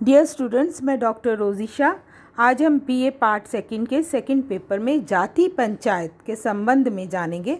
Dear students, मैं doctor रोजिशा। आज हम बीए पार्ट सेकंड के सेकंड पेपर में जाति पंचायत के संबंध में जानेंगे।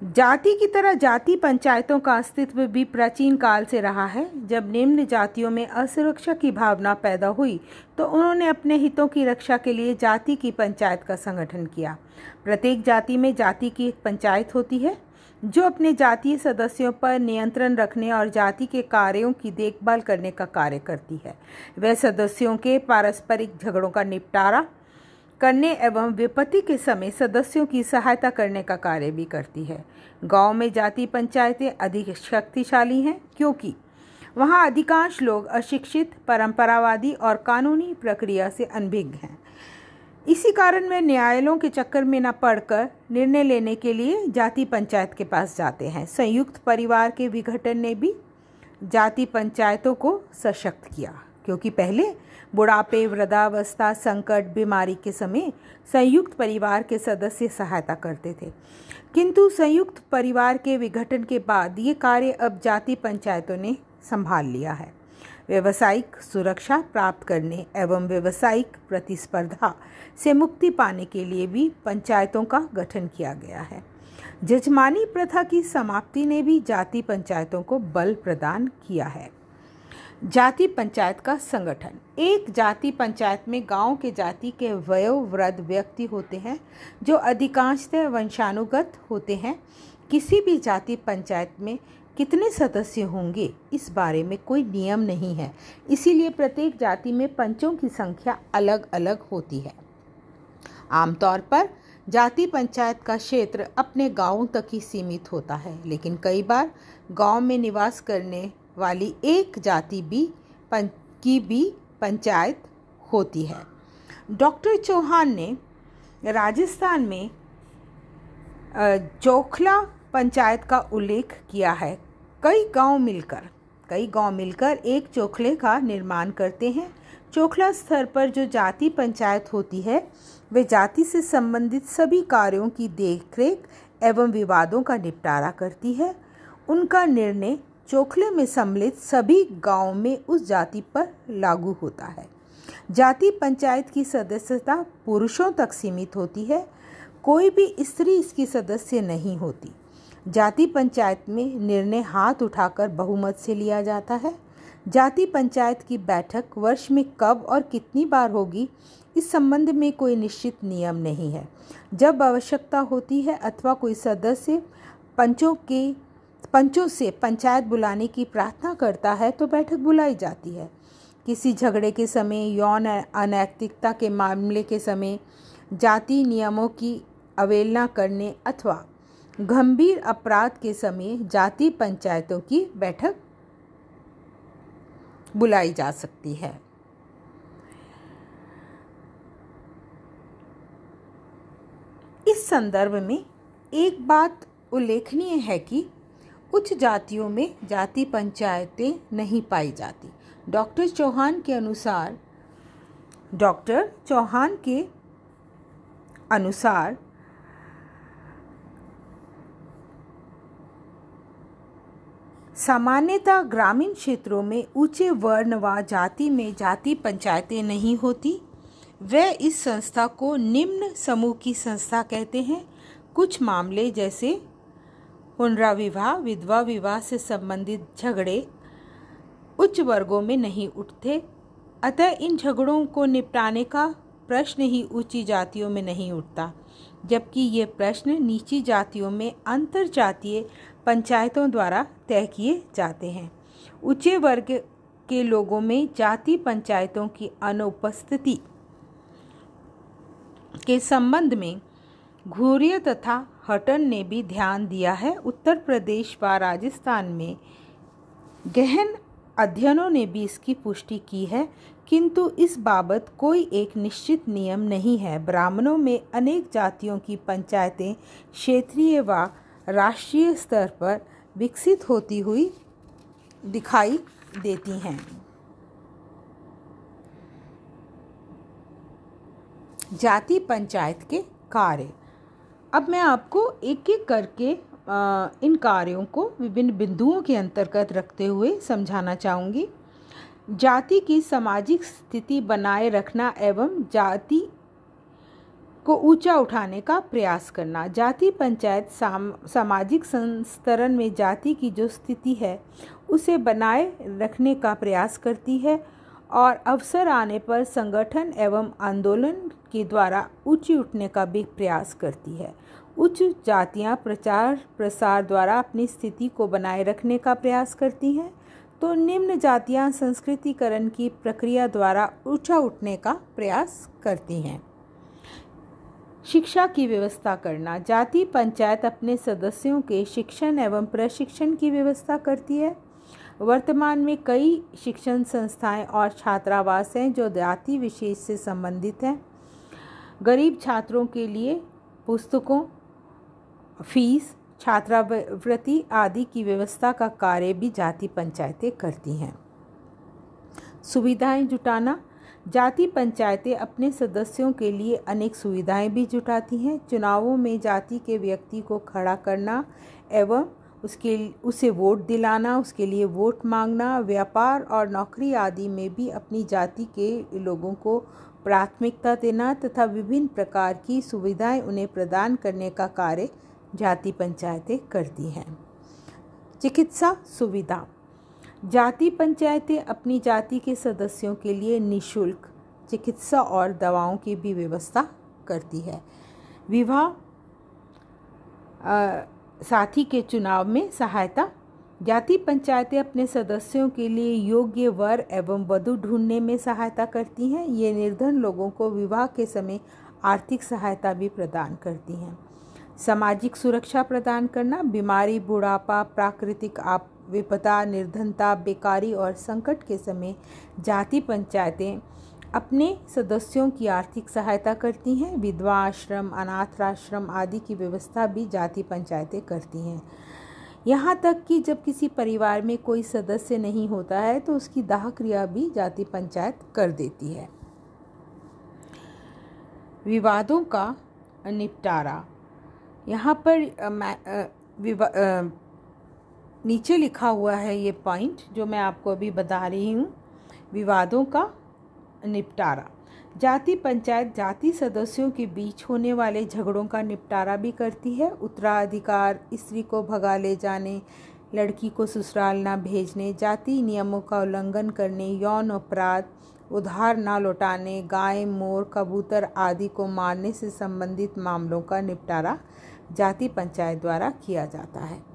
जाति की तरह जाति पंचायतों का अस्तित्व भी प्राचीन काल से रहा है। जब निम्न जातियों में असुरक्षा की भावना पैदा हुई तो उन्होंने अपने हितों की रक्षा के लिए जाति की पंचायत का संगठन किया। प्रत्येक जाति में जाति की एक पंचायत होती है जो अपने जातीय सदस्यों पर नियंत्रण रखने और जाति के कार्यों की देखभाल करने का कार्य करती है। वह सदस्यों के पारस्परिक झगड़ों का निपटारा करने एवं विपत्ति के समय सदस्यों की सहायता करने का कार्य भी करती है। गांव में जाति पंचायतें अधिक शक्तिशाली हैं क्योंकि वहां अधिकांश लोग अशिक्षित, परंपरावादी और कानूनी प्रक्रिया से अनभिज्ञ हैं। इसी कारण वे न्यायालयों के चक्कर में न पड़कर निर्णय लेने के लिए जाति पंचायत के पास जाते हैं। संयुक्त परिवार के विघटन ने भी जाति पंचायतों को सशक्त किया क्योंकि पहले बुढ़ापे, वृद्धावस्था, संकट, बीमारी के समय संयुक्त परिवार के सदस्य सहायता करते थे। किंतु संयुक्त परिवार के विघटन के बाद ये कार्य अब जाति पंचायतों ने संभाल लिया है। व्यावसायिक सुरक्षा प्राप्त करने एवं व्यावसायिक प्रतिस्पर्धा से मुक्ति पाने के लिए भी पंचायतों का गठन किया गया है। जजमानी प्रथा की समाप्ति ने भी जाति पंचायतों को बल प्रदान किया है। जाति पंचायत का संगठन। एक जाति पंचायत में गांव के जाति के वयोवृद्ध व्यक्ति होते हैं जो अधिकांशतः वंशानुगत होते हैं। किसी भी जाति पंचायत में कितने सदस्य होंगे इस बारे में कोई नियम नहीं है, इसीलिए प्रत्येक जाति में पंचों की संख्या अलग अलग होती है। आमतौर पर जाति पंचायत का क्षेत्र अपने गांवों तक ही सीमित होता है, लेकिन कई बार गांव में निवास करने वाली एक जाति की भी पंचायत होती है। डॉक्टर चौहान ने राजस्थान में चोखला पंचायत का उल्लेख किया है। कई गांव मिलकर एक चोखले का निर्माण करते हैं। चोखला स्तर पर जो जाति पंचायत होती है वे जाति से संबंधित सभी कार्यों की देखरेख एवं विवादों का निपटारा करती है। उनका निर्णय चोखले में सम्मिलित सभी गांवों में उस जाति पर लागू होता है। जाति पंचायत की सदस्यता पुरुषों तक सीमित होती है, कोई भी स्त्री इसकी सदस्य नहीं होती। जाति पंचायत में निर्णय हाथ उठाकर बहुमत से लिया जाता है। जाति पंचायत की बैठक वर्ष में कब और कितनी बार होगी इस संबंध में कोई निश्चित नियम नहीं है। जब आवश्यकता होती है अथवा कोई सदस्य पंचों से पंचायत बुलाने की प्रार्थना करता है तो बैठक बुलाई जाती है। किसी झगड़े के समय, यौन अनैतिकता के मामले के समय, जाति नियमों की अवहेलना करने अथवा गंभीर अपराध के समय जाति पंचायतों की बैठक बुलाई जा सकती है। इस संदर्भ में एक बात उल्लेखनीय है कि उच्च जातियों में जाति पंचायतें नहीं पाई जाती। डॉक्टर चौहान के अनुसार सामान्यतः ग्रामीण क्षेत्रों में ऊंचे वर्ण व जाति में जाति पंचायतें नहीं होती। वे इस संस्था को निम्न समूह की संस्था कहते हैं। कुछ मामले जैसे हुंडरा विवाह, विधवा विवाह से संबंधित झगड़े उच्च वर्गों में नहीं उठते, अतः इन झगड़ों को निपटाने का प्रश्न ही ऊंची जातियों में नहीं उठता, जबकि ये प्रश्न नीची जातियों में अंतर जातीय पंचायतों द्वारा तय किए जाते हैं। ऊंचे वर्ग के लोगों में जाति पंचायतों की अनुपस्थिति के संबंध में घुरिया तथा हटन ने भी ध्यान दिया है। उत्तर प्रदेश व राजस्थान में गहन अध्ययनों ने भी इसकी पुष्टि की है, किंतु इस बाबत कोई एक निश्चित नियम नहीं है। ब्राह्मणों में अनेक जातियों की पंचायतें क्षेत्रीय व राष्ट्रीय स्तर पर विकसित होती हुई दिखाई देती हैं। जाति पंचायत के कार्य। अब मैं आपको एक एक करके इन कार्यों को विभिन्न बिंदुओं के अंतर्गत रखते हुए समझाना चाहूँगी। जाति की सामाजिक स्थिति बनाए रखना एवं जाति को ऊंचा उठाने का प्रयास करना। जाति पंचायत सामाजिक संस्तरण में जाति की जो स्थिति है उसे बनाए रखने का प्रयास करती है और अवसर आने पर संगठन एवं आंदोलन के द्वारा ऊंची उठने का भी प्रयास करती है। उच्च जातियां प्रचार प्रसार द्वारा अपनी स्थिति को बनाए रखने का प्रयास करती हैं, तो निम्न जातियां संस्कृतिकरण की प्रक्रिया द्वारा ऊंचा उठने का प्रयास करती हैं। शिक्षा की व्यवस्था करना। जाति पंचायत अपने सदस्यों के शिक्षण एवं प्रशिक्षण की व्यवस्था करती है। वर्तमान में कई शिक्षण संस्थाएं और छात्रावास हैं जो जाति विशेष से संबंधित हैं। गरीब छात्रों के लिए पुस्तकों, फीस, छात्रवृत्ति आदि की व्यवस्था का कार्य भी जाति पंचायतें करती हैं। सुविधाएं जुटाना। जाति पंचायतें अपने सदस्यों के लिए अनेक सुविधाएं भी जुटाती हैं। चुनावों में जाति के व्यक्ति को खड़ा करना एवं उसे वोट दिलाना, उसके लिए वोट मांगना, व्यापार और नौकरी आदि में भी अपनी जाति के लोगों को प्राथमिकता देना तथा विभिन्न प्रकार की सुविधाएं उन्हें प्रदान करने का कार्य जाति पंचायतें करती हैं। चिकित्सा सुविधा। जाति पंचायतें अपनी जाति के सदस्यों के लिए निःशुल्क चिकित्सा और दवाओं की भी व्यवस्था करती है। विवाह साथी के चुनाव में सहायता। जाति पंचायतें अपने सदस्यों के लिए योग्य वर एवं वधू ढूंढने में सहायता करती हैं। ये निर्धन लोगों को विवाह के समय आर्थिक सहायता भी प्रदान करती हैं। सामाजिक सुरक्षा प्रदान करना। बीमारी, बुढ़ापा, प्राकृतिक विपदा, निर्धनता, बेकारी और संकट के समय जाति पंचायतें अपने सदस्यों की आर्थिक सहायता करती हैं। विधवा आश्रम, अनाथ आश्रम आदि की व्यवस्था भी जाति पंचायतें करती हैं। यहाँ तक कि जब किसी परिवार में कोई सदस्य नहीं होता है तो उसकी दाह क्रिया भी जाति पंचायत कर देती है। विवादों का निपटारा। यहाँ पर नीचे लिखा हुआ है ये पॉइंट जो मैं आपको अभी बता रही हूँ। विवादों का निपटारा। जाति पंचायत जाति सदस्यों के बीच होने वाले झगड़ों का निपटारा भी करती है। उत्तराधिकार, स्त्री को भगा ले जाने, लड़की को ससुराल ना भेजने, जाति नियमों का उल्लंघन करने, यौन अपराध, उधार ना लौटाने, गाय, मोर, कबूतर आदि को मारने से संबंधित मामलों का निपटारा जाति पंचायत द्वारा किया जाता है।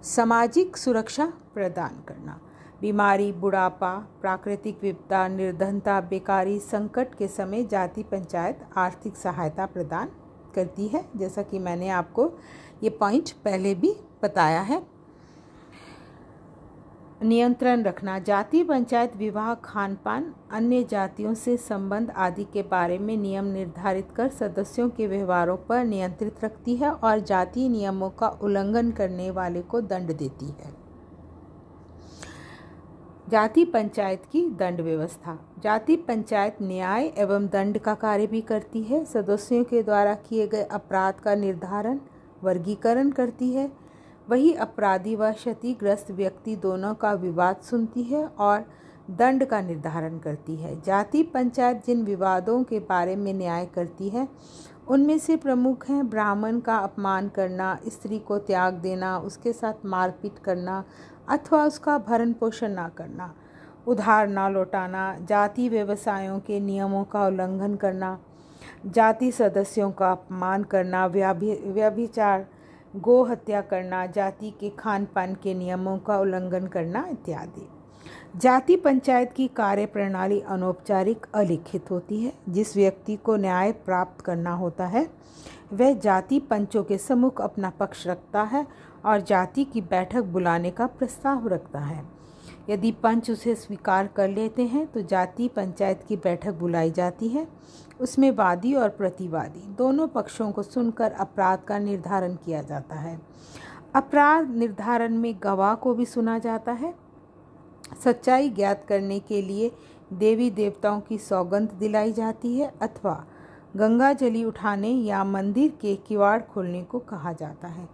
सामाजिक सुरक्षा प्रदान करना। बीमारी, बुढ़ापा, प्राकृतिक विपदा, निर्धनता, बेकारी, संकट के समय जाति पंचायत आर्थिक सहायता प्रदान करती है, जैसा कि मैंने आपको ये पॉइंट पहले भी बताया है। नियंत्रण रखना। जाति पंचायत विवाह, खान पान, अन्य जातियों से संबंध आदि के बारे में नियम निर्धारित कर सदस्यों के व्यवहारों पर नियंत्रित रखती है और जाति नियमों का उल्लंघन करने वाले को दंड देती है। जाति पंचायत की दंड व्यवस्था। जाति पंचायत न्याय एवं दंड का कार्य भी करती है। सदस्यों के द्वारा किए गए अपराध का निर्धारण, वर्गीकरण करती है। वही अपराधी व क्षतिग्रस्त व्यक्ति दोनों का विवाद सुनती है और दंड का निर्धारण करती है। जाति पंचायत जिन विवादों के बारे में न्याय करती है उनमें से प्रमुख हैं ब्राह्मण का अपमान करना, स्त्री को त्याग देना, उसके साथ मारपीट करना अथवा उसका भरण पोषण ना करना, उधार ना लौटाना, जाति व्यवसायों के नियमों का उल्लंघन करना, जाति सदस्यों का अपमान करना, व्यभिचार, गो हत्या करना, जाति के खान पान के नियमों का उल्लंघन करना इत्यादि। जाति पंचायत की कार्य प्रणाली अनौपचारिक, अलिखित होती है। जिस व्यक्ति को न्याय प्राप्त करना होता है वह जाति पंचों के सम्मुख अपना पक्ष रखता है और जाति की बैठक बुलाने का प्रस्ताव रखता है। यदि पंच उसे स्वीकार कर लेते हैं तो जाति पंचायत की बैठक बुलाई जाती है। उसमें वादी और प्रतिवादी दोनों पक्षों को सुनकर अपराध का निर्धारण किया जाता है। अपराध निर्धारण में गवाह को भी सुना जाता है। सच्चाई ज्ञात करने के लिए देवी देवताओं की सौगंध दिलाई जाती है अथवा गंगा जली उठाने या मंदिर के किवाड़ खोलने को कहा जाता है।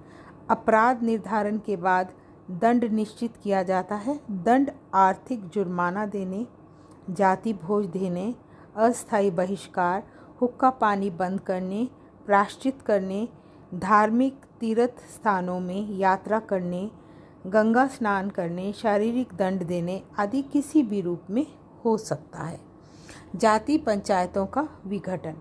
अपराध निर्धारण के बाद दंड निश्चित किया जाता है। दंड आर्थिक जुर्माना देने, जाति भोज देने, अस्थायी बहिष्कार, हुक्का पानी बंद करने, प्रायश्चित करने, धार्मिक तीर्थ स्थानों में यात्रा करने, गंगा स्नान करने, शारीरिक दंड देने आदि किसी भी रूप में हो सकता है। जाति पंचायतों का विघटन।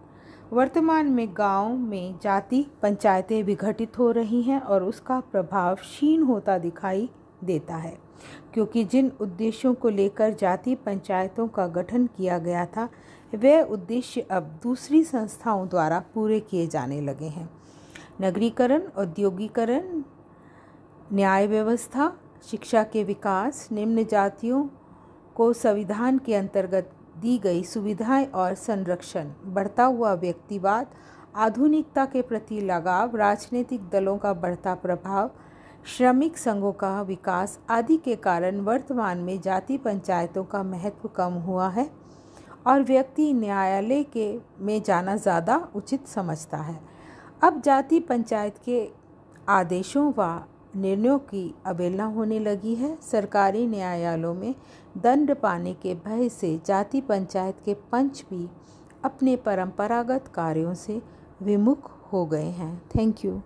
वर्तमान में गांव में जाति पंचायतें विघटित हो रही हैं और उसका प्रभाव क्षीण होता दिखाई देता है, क्योंकि जिन उद्देश्यों को लेकर जाति पंचायतों का गठन किया गया था वे उद्देश्य अब दूसरी संस्थाओं द्वारा पूरे किए जाने लगे हैं। नगरीकरण, औद्योगिकरण, न्याय व्यवस्था, शिक्षा के विकास, निम्न जातियों को संविधान के अंतर्गत दी गई सुविधाएं और संरक्षण, बढ़ता हुआ व्यक्तिवाद, आधुनिकता के प्रति लगाव, राजनीतिक दलों का बढ़ता प्रभाव, श्रमिक संघों का विकास आदि के कारण वर्तमान में जाति पंचायतों का महत्व कम हुआ है और व्यक्ति न्यायालय में जाना ज़्यादा उचित समझता है। अब जाति पंचायत के आदेशों व निर्णयों की अवहेलना होने लगी है। सरकारी न्यायालयों में दंड पाने के भय से जाति पंचायत के पंच भी अपने परंपरागत कार्यों से विमुख हो गए हैं। Thank you.